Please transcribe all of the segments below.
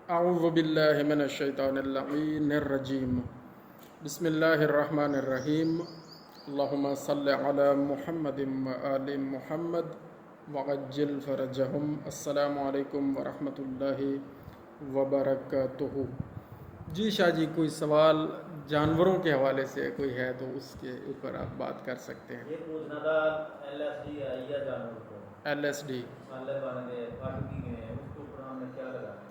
अऊज़ु बिल्लाहि मिनश शैतानिर रजीम। बिस्मिल्लाहिर रहमानिर रहीम। अल्लाहुम्मा सल्लि अला मुहम्मदिन व आलि मुहम्मद वअज्जिल फरजहुम। अस्सलामु अलैकुम व रहमतुल्लाहि व बरकातुहू। जी शाह जी, कोई सवाल जानवरों के हवाले से कोई है तो उसके ऊपर आप बात कर सकते हैं। ये पूछना था, LSD आई है जानवर को, LSD। साले बन गए, फट भी गए, उसके ऊपर हमने क्या लगाना है?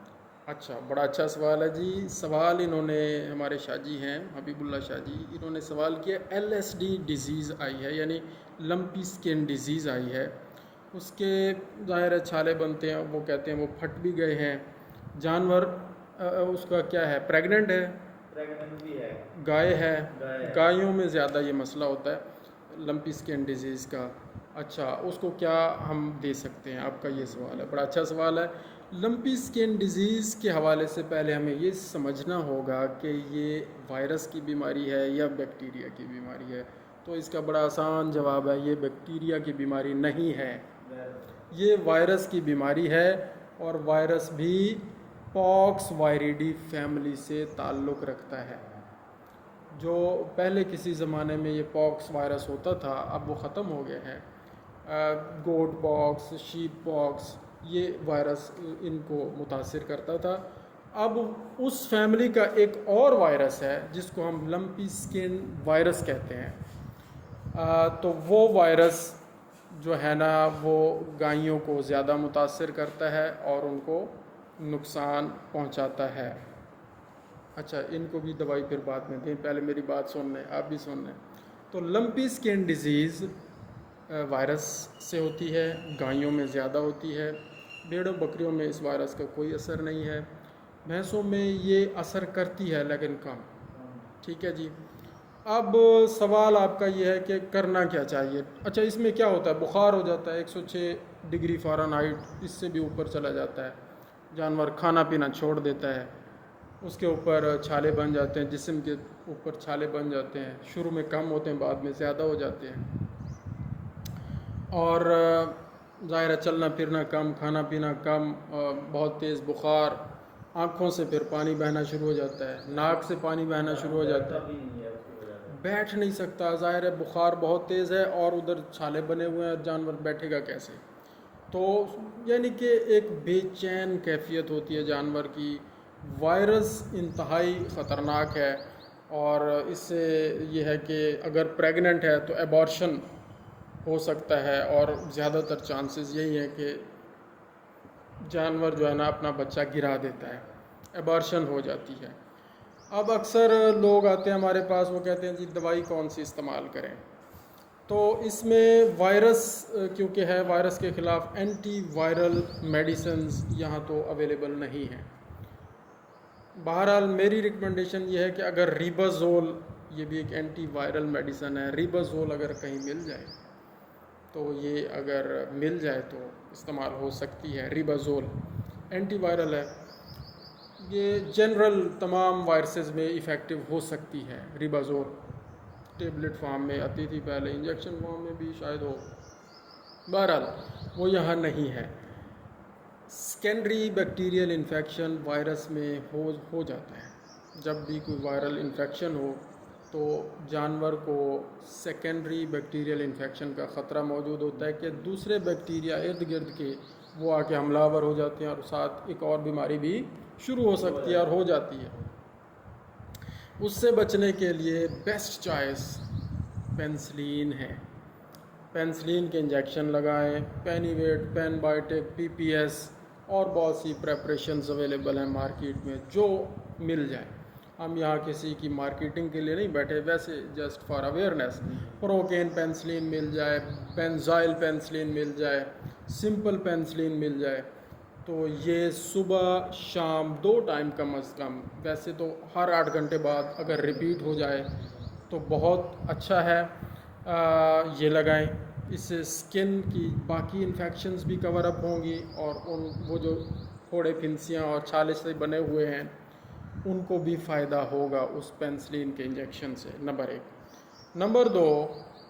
अच्छा, बड़ा अच्छा सवाल है जी। सवाल इन्होंने, हमारे शाह जी हैं हबीबुल्लाह शाह जी, इन्होंने सवाल किया LSD डिज़ीज़ आई है, यानी लंपी स्किन डिज़ीज़ आई है। उसके ज़ाहिर है छाले बनते हैं, वो कहते हैं वो फट भी गए हैं जानवर। उसका क्या है, प्रेग्नेंट है, प्रेग्नेंट भी है, गाय है। गाय है। गायों में ज़्यादा ये मसला होता है लंपी स्किन डिज़ीज़ का। अच्छा, उसको क्या हम दे सकते हैं, आपका ये सवाल है, बड़ा अच्छा सवाल है। लंपी स्किन डिज़ीज़ के हवाले से पहले हमें ये समझना होगा कि ये वायरस की बीमारी है या बैक्टीरिया की बीमारी है। तो इसका बड़ा आसान जवाब है, ये बैक्टीरिया की बीमारी नहीं है, ये वायरस की बीमारी है। और वायरस भी पॉक्स वायरिडी फैमिली से ताल्लुक़ रखता है। जो पहले किसी ज़माने में ये पॉक्स वायरस होता था, अब वो ख़त्म हो गए हैं। गोट पॉक्स, शीप पॉक्स, ये वायरस इनको मुतासिर करता था। अब उस फैमिली का एक और वायरस है जिसको हम लंपी स्किन वायरस कहते हैं। तो वो वायरस जो है ना, वो गायों को ज़्यादा मुतासिर करता है और उनको नुकसान पहुंचाता है। अच्छा, इनको भी दवाई फिर बाद में दें, पहले मेरी बात सुन लें, आप भी सुन लें। तो लंपी स्किन डिज़ीज़ वायरस से होती है, गायों में ज़्यादा होती है। भेड़ों बकरियों में इस वायरस का कोई असर नहीं है। भैंसों में ये असर करती है लेकिन कम। ठीक है जी। अब सवाल आपका ये है कि करना क्या चाहिए। अच्छा, इसमें क्या होता है, बुखार हो जाता है 106 डिग्री फ़ारेनहाइट, इससे भी ऊपर चला जाता है, जानवर खाना पीना छोड़ देता है, उसके ऊपर छाले बन जाते हैं, जिस्म के ऊपर छाले बन जाते हैं। शुरू में कम होते हैं, बाद में ज़्यादा हो जाते हैं। और ज़ाहिर है चलना फिरना कम, खाना पीना कम, बहुत तेज़ बुखार, आँखों से फिर पानी बहना शुरू हो जाता है, नाक से पानी बहना शुरू हो जाता है, बैठ नहीं सकता। ज़ाहिर है बुखार बहुत तेज़ है और उधर छाले बने हुए हैं, जानवर बैठेगा कैसे। तो यानी कि एक बेचैन कैफियत होती है जानवर की। वायरस इंतहाई ख़तरनाक है और इससे ये है कि अगर प्रेग्नेंट है तो एबॉर्शन हो सकता है और ज़्यादातर चांसेस यही हैं कि जानवर जो है ना अपना बच्चा गिरा देता है, एबॉर्शन हो जाती है। अब अक्सर लोग आते हैं हमारे पास, वो कहते हैं जी दवाई कौन सी इस्तेमाल करें। तो इसमें वायरस क्योंकि है, वायरस के ख़िलाफ़ एंटी वायरल मेडिसिन्स यहाँ तो अवेलेबल नहीं हैं। बहरहाल मेरी रिकमेंडेशन ये है कि अगर रिबाज़ोल, ये भी एक एंटी वायरल मेडिसन है, रिबाज़ोल अगर कहीं मिल जाए तो ये अगर मिल जाए तो इस्तेमाल हो सकती है। रिबाज़ोल एंटीवायरल है, ये जनरल तमाम वायरसेस में इफ़ेक्टिव हो सकती है। रिबाज़ोल टेबलेट फॉर्म में आती थी पहले, इंजेक्शन फॉर्म में भी शायद हो, बहरहाल वो यहाँ नहीं है। सेकेंडरी बैक्टीरियल इन्फेक्शन वायरस में हो जाता है। जब भी कोई वायरल इन्फेक्शन हो तो जानवर को सेकेंडरी बैक्टीरियल इन्फेक्शन का ख़तरा मौजूद होता है कि दूसरे बैक्टीरिया इर्द गिर्द के वो आके हमलावर हो जाते हैं और साथ एक और बीमारी भी शुरू हो सकती है और हो जाती है। उससे बचने के लिए बेस्ट चॉइस पेनिसिलिन है। पेनिसिलिन के इंजेक्शन लगाएं, पेनीवेट, पेनबायोटिक, PPS और बहुत सी प्रेपरेशंस अवेलेबल हैं मार्केट में, जो मिल जाए। हम यहाँ किसी की मार्केटिंग के लिए नहीं बैठे, वैसे just for awareness. Procaine penicillin मिल जाए, बेंजाइल पेनिसिलिन मिल जाए, सिंपल पेनिसिलिन मिल जाए, तो ये सुबह शाम 2 टाइम कम अज़ कम, वैसे तो हर 8 घंटे बाद अगर रिपीट हो जाए तो बहुत अच्छा है। ये लगाएं, इससे स्किन की बाकी इन्फेक्शंस भी कवर अप होंगी और वो जो फोड़े फिंसियाँ और छाले से बने हुए हैं उनको भी फ़ायदा होगा उस पेनिसिलिन के इंजेक्शन से। नंबर 1। नंबर 2,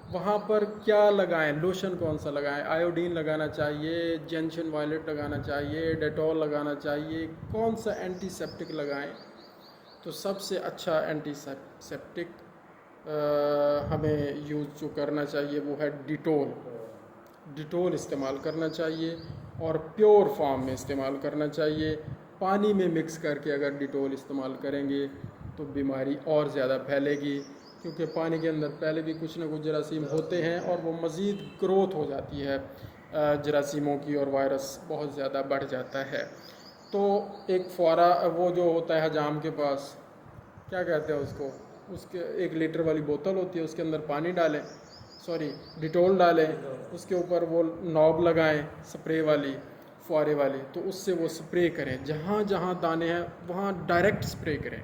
वहाँ पर क्या लगाएं, लोशन कौन सा लगाएं, आयोडीन लगाना चाहिए, जेंशन वायलेट लगाना चाहिए, डेटॉल लगाना चाहिए, कौन सा एंटीसेप्टिक लगाएं? तो सबसे अच्छा एंटीसेप्टिक हमें यूज़ जो करना चाहिए वो है डिटोल। डिटोल इस्तेमाल करना चाहिए और प्योर फॉर्म में इस्तेमाल करना चाहिए। पानी में मिक्स करके अगर डिटोल इस्तेमाल करेंगे तो बीमारी और ज़्यादा फैलेगी, क्योंकि पानी के अंदर पहले भी कुछ ना कुछ जरासीम होते हैं और वो मज़ीद ग्रोथ हो जाती है जरासीमों की और वायरस बहुत ज़्यादा बढ़ जाता है। तो एक फुआरा वो जो होता है हजाम के पास, क्या कहते हैं उसको, उसके 1 लीटर वाली बोतल होती है, उसके अंदर पानी डालें, सॉरी डिटोल डालें, उसके ऊपर वो नॉब लगाएं स्प्रे वाली, फुआरे वाली, तो उससे वो स्प्रे करें, जहाँ जहाँ दाने हैं वहाँ डायरेक्ट स्प्रे करें।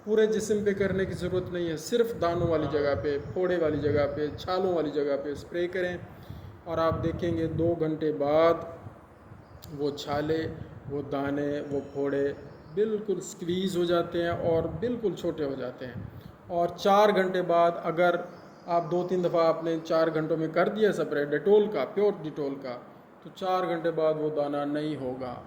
पूरे जिस्म पे करने की ज़रूरत नहीं है, सिर्फ दानों वाली जगह पे, फोड़े वाली जगह पे, छालों वाली जगह पे स्प्रे करें और आप देखेंगे 2 घंटे बाद वो छाले, वो दाने, वो फोड़े बिल्कुल स्क्वीज़ हो जाते हैं और बिल्कुल छोटे हो जाते हैं। और 4 घंटे बाद अगर आप 2-3 दफ़ा आपने 4 घंटों में कर दिया स्प्रे डिटोल का, प्योर डिटोल का, तो 4 घंटे बाद वो दाना नहीं होगा।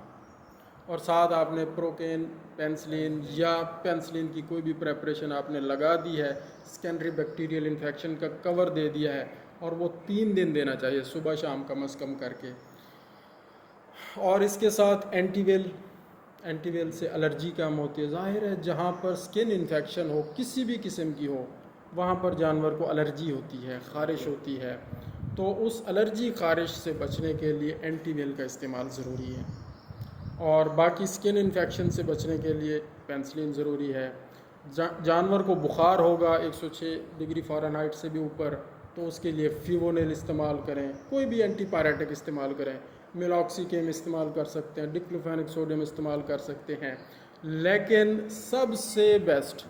और साथ आपने प्रोकेन, पेंसिलिन या पेंसिलिन की कोई भी प्रेपरेशन आपने लगा दी है, सेकेंडरी बैक्टीरियल इन्फेक्शन का कवर दे दिया है, और वो 3 दिन देना चाहिए सुबह शाम कम अज़ कम करके। और इसके साथ एंटीवेल से एलर्जी कम होती है। ज़ाहिर है जहाँ पर स्किन इन्फेक्शन हो किसी भी किस्म की हो, वहाँ पर जानवर को एलर्जी होती है, ख़ारिश होती है, तो उस एलर्जी ख़ारिश से बचने के लिए एंटीवेल का इस्तेमाल ज़रूरी है। और बाकी स्किन इन्फेक्शन से बचने के लिए पेंसिलिन ज़रूरी है। जानवर को बुखार होगा 106 डिग्री फ़ारेनहाइट से भी ऊपर, तो उसके लिए फिवोनिल इस्तेमाल करें, कोई भी एंटीपायरेटिक इस्तेमाल करें, मेलॉक्सीकेम इस्तेमाल कर सकते हैं, डिक्लोफेनिक सोडियम इस्तेमाल कर सकते हैं। लेकिन सबसे बेस्ट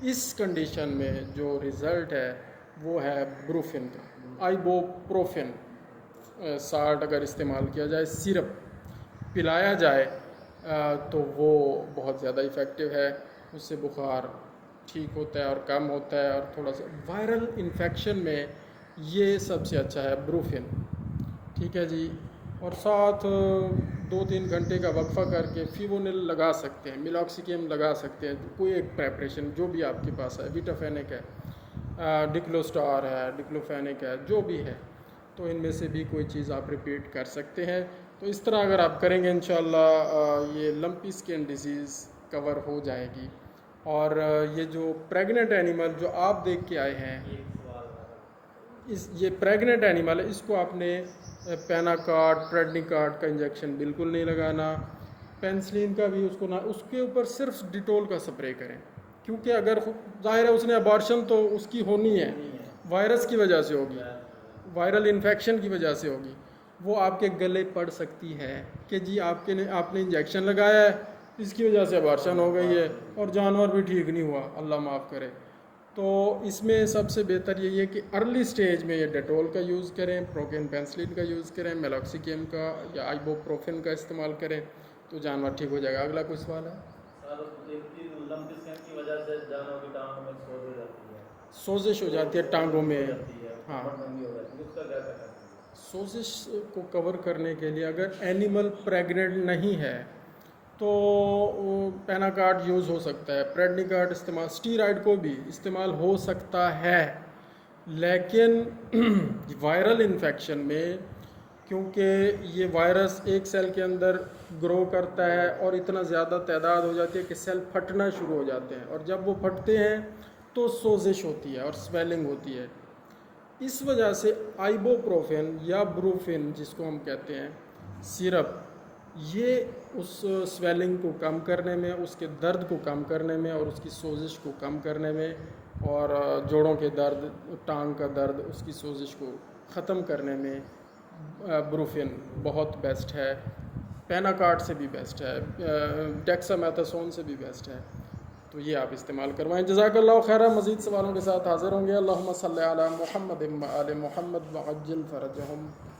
इस कंडीशन में जो रिज़ल्ट है वो है ब्रूफिन का, आइबोप्रोफिन 60 अगर इस्तेमाल किया जाए, सिरप पिलाया जाए तो वो बहुत ज़्यादा इफ़ेक्टिव है। उससे बुखार ठीक होता है और कम होता है। और थोड़ा सा वायरल इन्फेक्शन में ये सबसे अच्छा है ब्रूफिन, ठीक है जी। और साथ 2-3 घंटे का वक्फा करके फिवोनिल लगा सकते हैं, मिलॉक्सिकेम लगा सकते हैं, कोई एक प्रेपरेशन जो भी आपके पास है, विटाफेनिक है, डिक्लोस्टार है, डिक्लोफेनिक है, जो भी है, तो इनमें से भी कोई चीज़ आप रिपीट कर सकते हैं। तो इस तरह अगर आप करेंगे इंशाल्लाह ये लंपी स्किन डिजीज़ कवर हो जाएगी। और ये जो प्रेग्नेंट एनिमल जो आप देख के आए हैं, ये प्रेग्नेंट एनिमल है, इसको आपने पेनाकार्ड, प्रेडनिकार्ड का इंजेक्शन बिल्कुल नहीं लगाना। पेंसिलिन का भी उसको ना, उसके ऊपर सिर्फ डिटोल का स्प्रे करें, क्योंकि अगर ज़ाहिर है उसने अबॉर्शन तो उसकी होनी है, वायरस की वजह से होगी, वायरल इन्फेक्शन की वजह से होगी, वो आपके गले पड़ सकती है कि जी आपने इंजेक्शन लगाया है, इसकी वजह से अबॉर्शन हो गई है और जानवर भी ठीक नहीं हुआ, अल्लाह माफ़ करे। तो इसमें सबसे बेहतर यही है कि अर्ली स्टेज में ये डेटोल का यूज़ करें, प्रोकेन पेंसिलिन का यूज़ करें, मेलॉक्सिकेम का या आइबोप्रोफिन का इस्तेमाल करें, तो जानवर ठीक हो जाएगा। अगला कोई सवाल है? की वजह से जानवर की टांगों में सोज हो जाती है, सोजिश हो जाती है टांगों में। हाँ, उसका क्या करना है? सोजिश को कवर करने के लिए अगर एनिमल प्रेग्नेंट नहीं है तो पेनाकार्ड यूज़ हो सकता है, प्रेडनिकार्ड इस्तेमाल, स्टीरॉयड को भी इस्तेमाल हो सकता है। लेकिन वायरल इन्फेक्शन में, क्योंकि ये वायरस एक सेल के अंदर ग्रो करता है और इतना ज़्यादा तादाद हो जाती है कि सेल फटना शुरू हो जाते हैं, और जब वो फटते हैं तो सोजिश होती है और स्वेलिंग होती है। इस वजह से आइबोप्रोफिन या ब्रूफिन जिसको हम कहते हैं सिरप, ये उस स्वेलिंग को कम करने में, उसके दर्द को कम करने में और उसकी सोजिश को कम करने में, और जोड़ों के दर्द, टांग का दर्द, उसकी सोजिश को ख़त्म करने में ब्रूफिन बहुत बेस्ट है। पेनाकार्ड से भी बेस्ट है, डेक्सामेथासोन से भी बेस्ट है। तो ये आप इस्तेमाल करवाएं। जज़ाकल्लाहु खैरन। मज़ीद सवालों के साथ हाज़िर होंगे। अल्लाहुम्मा सल्लि अला मुहम्मद व आले मुहम्मद व अज्जिल फ़रजहुम।